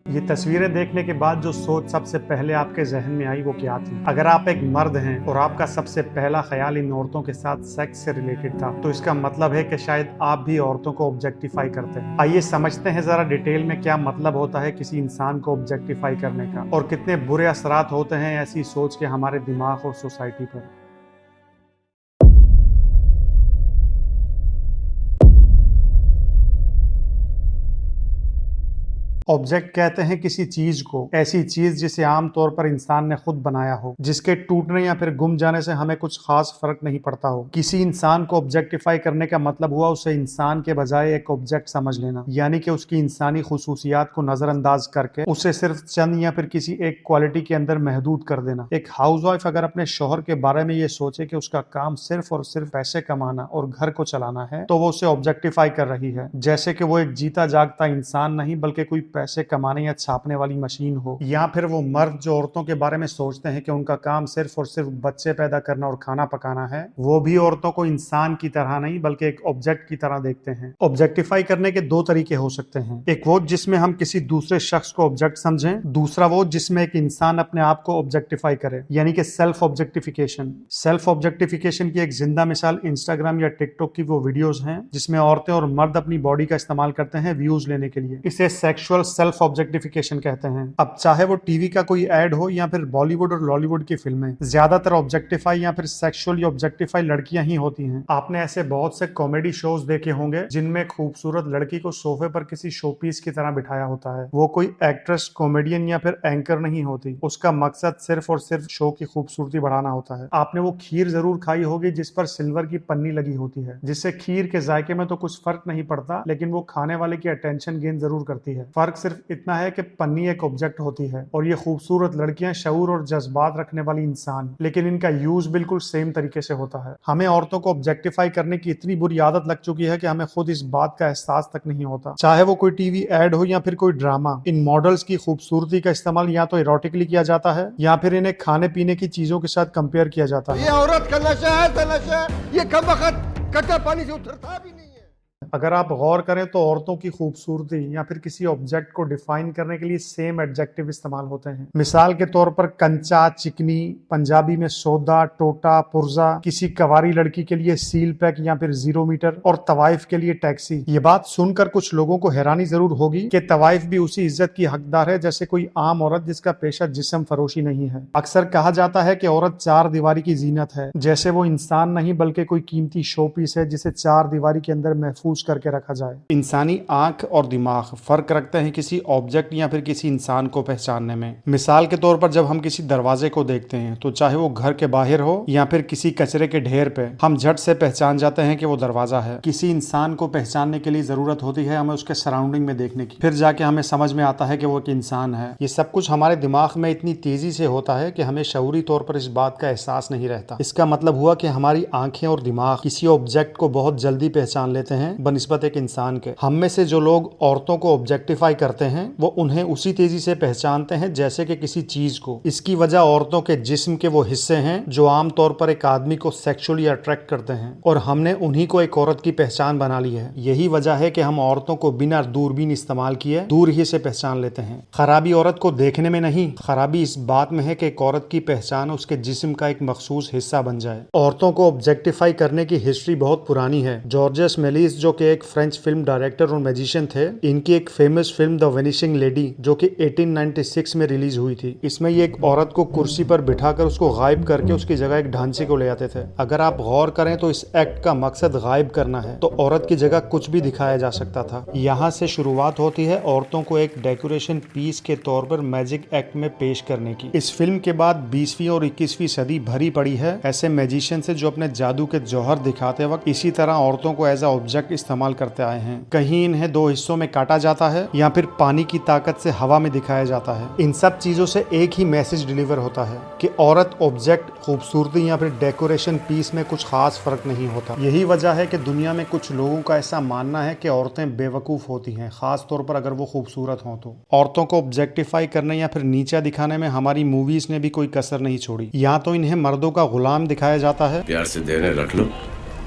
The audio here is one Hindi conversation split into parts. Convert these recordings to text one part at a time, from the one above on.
ये तस्वीरें देखने के बाद जो सोच सबसे पहले आपके जहन में आई वो क्या थी? अगर आप एक मर्द हैं और आपका सबसे पहला ख्याल इन औरतों के साथ सेक्स से रिलेटेड था, तो इसका मतलब है कि शायद आप भी औरतों को ऑब्जेक्टिफाई करते हैं। आइए समझते हैं जरा डिटेल में क्या मतलब होता है किसी इंसान को ऑब्जेक्टिफाई करने का और कितने बुरे असरात होते हैं ऐसी सोच के हमारे दिमाग और सोसाइटी पर। ऑब्जेक्ट कहते हैं किसी चीज को, ऐसी चीज जिसे आमतौर पर इंसान ने खुद बनाया हो, जिसके टूटने या फिर गुम जाने से हमें कुछ खास फर्क नहीं पड़ता हो। किसी इंसान को ऑब्जेक्टिफाई करने का मतलब हुआ उसे इंसान के बजाय एक ऑब्जेक्ट समझ लेना, यानी कि उसकी इंसानी खुसूसियात को नजरअंदाज करके उसे सिर्फ चंद या फिर किसी एक क्वालिटी के अंदर महदूद कर देना। एक हाउसवाइफ अगर अपने शौहर के बारे में ये सोचे कि उसका काम सिर्फ और सिर्फ पैसे कमाना और घर को चलाना है, तो वो उसे ऑब्जेक्टिफाई कर रही है, जैसे कि वो एक जीता जागता इंसान नहीं बल्कि कोई पैसे कमाने या छापने वाली मशीन हो। या फिर वो मर्द जो औरतों के बारे में सोचते हैं कि उनका काम सिर्फ और सिर्फ बच्चे पैदा करना और खाना पकाना है, वो भी औरतों को इंसान की तरह नहीं बल्कि एक ऑब्जेक्ट की तरह देखते हैं। ऑब्जेक्टिफाई करने के दो तरीके हो सकते हैं, एक वो जिसमें हम किसी दूसरे शख्स को ऑब्जेक्ट समझें, दूसरा वो जिसमें एक इंसान अपने आप को ऑब्जेक्टिफाई करे, यानी कि सेल्फ ऑब्जेक्टिफिकेशन। सेल्फ ऑब्जेक्टिफिकेशन की एक जिंदा मिसाल इंस्टाग्राम या टिकटॉक की वो वीडियोस हैं जिसमें औरतें और मर्द अपनी बॉडी का इस्तेमाल करते हैं व्यूज लेने के लिए। इसे सेक्सुअल सेल्फ ऑब्जेक्टिफिकेशन कहते हैं। अब चाहे वो टीवी का कोई ऐड हो या फिर बॉलीवुड और लॉलीवुड की फिल्में, ज्यादातर ऑब्जेक्टिफाई या फिर सेक्सुअली ऑब्जेक्टिफाई लड़कियां ही होती हैं। आपने ऐसे बहुत से कॉमेडी शोज देखे होंगे जिनमें खूबसूरत लड़की को सोफे पर किसी शोपीस की तरह बिठाया होता है। वो कोई एक्ट्रेस, कॉमेडियन या फिर एंकर नहीं होती, उसका मकसद सिर्फ और सिर्फ शो की खूबसूरती बढ़ाना होता है। आपने वो खीर जरूर खाई होगी जिस पर सिल्वर की पन्नी लगी होती है, जिससे खीर के जायके में तो कुछ फर्क नहीं पड़ता, लेकिन वो खाने वाले की अटेंशन गेन जरूर करती है। फर्क सिर्फ इतना है कि पन्नी एक ऑब्जेक्ट होती है और ये खूबसूरत लड़कियां शऊर और जज्बात रखने वाली इंसान, लेकिन इनका यूज बिल्कुल सेम तरीके से होता है। हमें औरतों को ऑब्जेक्टिफाई करने की इतनी बुरी आदत लग चुकी है कि हमें खुद इस बात का एहसास तक नहीं होता। चाहे वो कोई टीवी ऐड हो या फिर कोई ड्रामा, इन मॉडल्स की खूबसूरती का इस्तेमाल या तो इरोटिकली किया जाता है या फिर इन्हें खाने पीने की चीजों के साथ कंपेयर किया जाता है। ये औरत का नशा है, तनशा है, ये कम वक्त कच्चा पानी से उतरता भी नहीं है। अगर आप गौर करें तो औरतों की खूबसूरती या फिर किसी ऑब्जेक्ट को डिफाइन करने के लिए सेम एडजेक्टिव इस्तेमाल होते हैं। मिसाल के तौर पर कंचा, चिकनी, पंजाबी में सौदा, टोटा, पुर्जा, किसी कवारी लड़की के लिए सील पैक या फिर 0 मीटर और तवाइफ के लिए टैक्सी। ये बात सुनकर कुछ लोगों को हैरानी जरूर होगी कि तवाइफ भी उसी इज्जत की हकदार है जैसे कोई आम औरत जिसका पेशा जिस्म फरोशी नहीं है। अक्सर कहा जाता है कि औरत चार दीवारी की जीनत है, जैसे वो इंसान नहीं बल्कि कोई कीमती शो पीस है जिसे चार दीवारी के अंदर महफूज करके रखा जाए। इंसानी आंख और दिमाग फर्क रखते हैं किसी ऑब्जेक्ट या फिर किसी इंसान को पहचानने में। मिसाल के तौर पर जब हम किसी दरवाजे को देखते हैं तो चाहे वो घर के बाहर हो या फिर किसी कचरे के ढेर पे, हम झट से पहचान जाते हैं कि वो दरवाजा है। किसी इंसान को पहचानने के लिए जरूरत होती है हमें उसके सराउंडिंग में देखने की, फिर जाके हमें समझ में आता है कि वो एक इंसान है। ये सब कुछ हमारे दिमाग में इतनी तेजी से होता है कि हमें शऊरी तौर पर इस बात का एहसास नहीं रहता। इसका मतलब हुआ कि हमारी आंखें और दिमाग किसी ऑब्जेक्ट को बहुत जल्दी पहचान लेते हैं बनिस्बत एक इंसान के। हम में से जो लोग औरतों को ऑब्जेक्टिफाई करते हैं वो उन्हें उसी तेजी से पहचानते हैं जैसे कि किसी चीज को। इसकी वजह औरतों के जिस्म के वो हिस्से हैं जो आमतौर पर एक आदमी को सेक्सुअली अट्रैक्ट करते हैं और हमने उन्हीं को एक औरत की पहचान बना ली है। यही वजह है कि हम औरतों को बिना दूरबीन इस्तेमाल किए दूर ही से पहचान लेते हैं। खराबी औरत को देखने में नहीं, खराबी इस बात में है कि एक औरत की पहचान उसके जिस्म का एक मखसूस हिस्सा बन जाए। औरतों को ऑब्जेक्टिफाई करने की हिस्ट्री बहुत पुरानी है। जॉर्जियस मेलिस जो कि एक फ्रेंच फिल्म डायरेक्टर और मैजिशियन थे, इनकी एक famous film the vanishing lady जो कि 1896 में रिलीज हुई थी। इसमें ये एक औरत को कुर्सी पर बिठाकर उसको गायब करके उसकी जगह एक ढांचे को ले आते थे। अगर आप गौर करें तो इस एक्ट का मकसद गायब करना है, तो औरत की जगह कुछ भी दिखाया जा सकता था। यहाँ से शुरुआत होती है औरतों को एक डेकोरेशन पीस के तौर पर मैजिक एक्ट में पेश करने की। इस फिल्म के बाद 20वीं और 21वीं सदी भरी पड़ी है ऐसे मैजिशियन से जो अपने जादू के जौहर दिखाते वक्त इसी तरह औरतों को एज अ ऑब्जेक्ट इस्तेमाल करते आए हैं। कहीं इन्हें दो हिस्सों में काटा जाता है या फिर पानी की ताकत से हवा में दिखाया जाता है। इन सब चीजों से एक ही मैसेज डिलीवर होता है कि औरत ऑब्जेक्ट, खूबसूरती या फिर डेकोरेशन पीस में कुछ खास फर्क नहीं होता। यही वजह है कि दुनिया में कुछ लोगों का ऐसा मानना है कि औरतें बेवकूफ होती हैं, खास तौर पर अगर वो खूबसूरत हों तो। औरतों को ऑब्जेक्टिफाई करने या फिर नीचा दिखाने में हमारी मूवीज ने भी कोई कसर नहीं छोड़ी। या तो इन्हें मर्दों का गुलाम दिखाया जाता है, प्यार से दे रहे रख लो,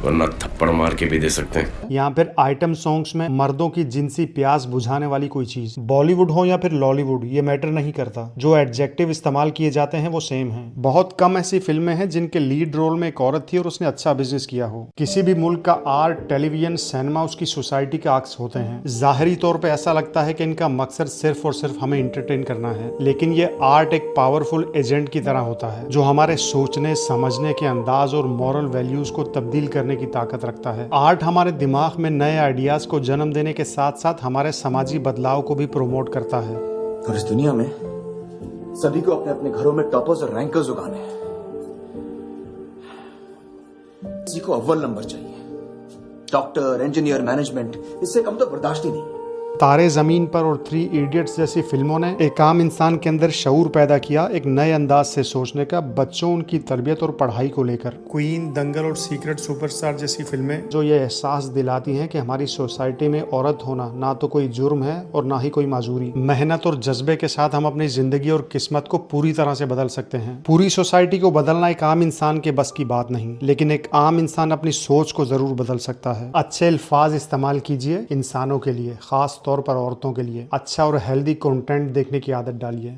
वरना थप्पड़ मार के भी दे सकते हैं। यहाँ फिर आइटम सॉन्ग्स में मर्दों की जिनसी प्यास बुझाने वाली कोई चीज, बॉलीवुड हो या फिर लॉलीवुड, ये मैटर नहीं करता। जो एडजेक्टिव इस्तेमाल किए जाते हैं वो सेम हैं। बहुत कम ऐसी फिल्में हैं जिनके लीड रोल में एक औरत थी और उसने अच्छा बिजनेस किया हो। किसी भी मुल्क का आर्ट, टेलीविजन, सिनेमा उसकी सोसाइटी के अक्स होते हैं। जाहिरी तौर पे ऐसा लगता है कि इनका मकसद सिर्फ और सिर्फ हमें इंटरटेन करना है, लेकिन ये आर्ट एक पावरफुल एजेंट की तरह होता है जो हमारे सोचने समझने के अंदाज और मॉरल वैल्यूज को तब्दील करने की ताकत रखता है। आर्ट हमारे दिमाग में नए आइडियाज को जन्म देने के साथ साथ हमारे समाजी बदलाव को भी प्रमोट करता है। और इस दुनिया में सभी को अपने अपने घरों में टॉपर्स और रैंकर्स उगाने हैं। किसी को अव्वल नंबर चाहिए। डॉक्टर, इंजीनियर, मैनेजमेंट, इससे कम तो बर्दाश्त ही नहीं। तारे जमीन पर और 3 इडियट्स जैसी फिल्मों ने एक आम इंसान के अंदर शऊर पैदा किया, एक नए अंदाज से सोचने का, बच्चों, उनकी तरबियत और पढ़ाई को लेकर। क्वीन, दंगल और सीक्रेट सुपरस्टार जैसी फिल्में जो ये एहसास दिलाती हैं कि हमारी सोसाइटी में औरत होना ना तो कोई जुर्म है और ना ही कोई माजूरी। मेहनत और जज्बे के साथ हम अपनी जिंदगी और किस्मत को पूरी तरह से बदल सकते हैं। पूरी सोसाइटी को बदलना एक आम इंसान के बस की बात नहीं, लेकिन एक आम इंसान अपनी सोच को जरूर बदल सकता है। अच्छे अल्फाज इस्तेमाल कीजिए इंसानों के लिए, खास तौर पर औरतों के लिए। अच्छा और हेल्दी कंटेंट देखने की आदत डालिए।